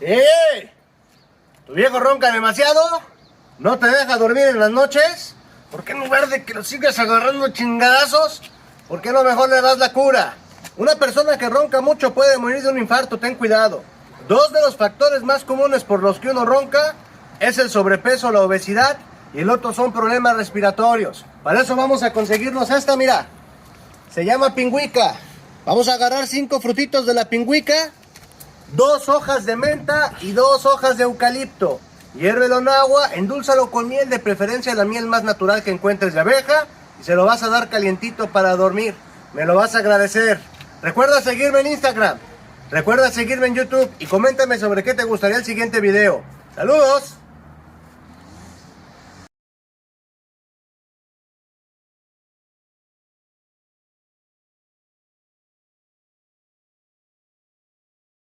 ¡Eh! ¿Tu viejo ronca demasiado? ¿No te deja dormir en las noches? ¿Por qué en lugar de que lo sigas agarrando chingadazos, por qué no mejor le das la cura? Una persona que ronca mucho puede morir de un infarto, ten cuidado. Dos de los factores más comunes por los que uno ronca es el sobrepeso, la obesidad, y el otro son problemas respiratorios. Para eso vamos a conseguirnos esta, mira. Se llama pingüica. Vamos a agarrar 5 frutitos de la pingüica, 2 hojas de menta y 2 hojas de eucalipto. Hiérvelo en agua, endúlzalo con miel, de preferencia la miel más natural que encuentres de abeja, y se lo vas a dar calientito para dormir. Me lo vas a agradecer. Recuerda seguirme en Instagram, recuerda seguirme en YouTube y coméntame sobre qué te gustaría el siguiente video. ¡Saludos!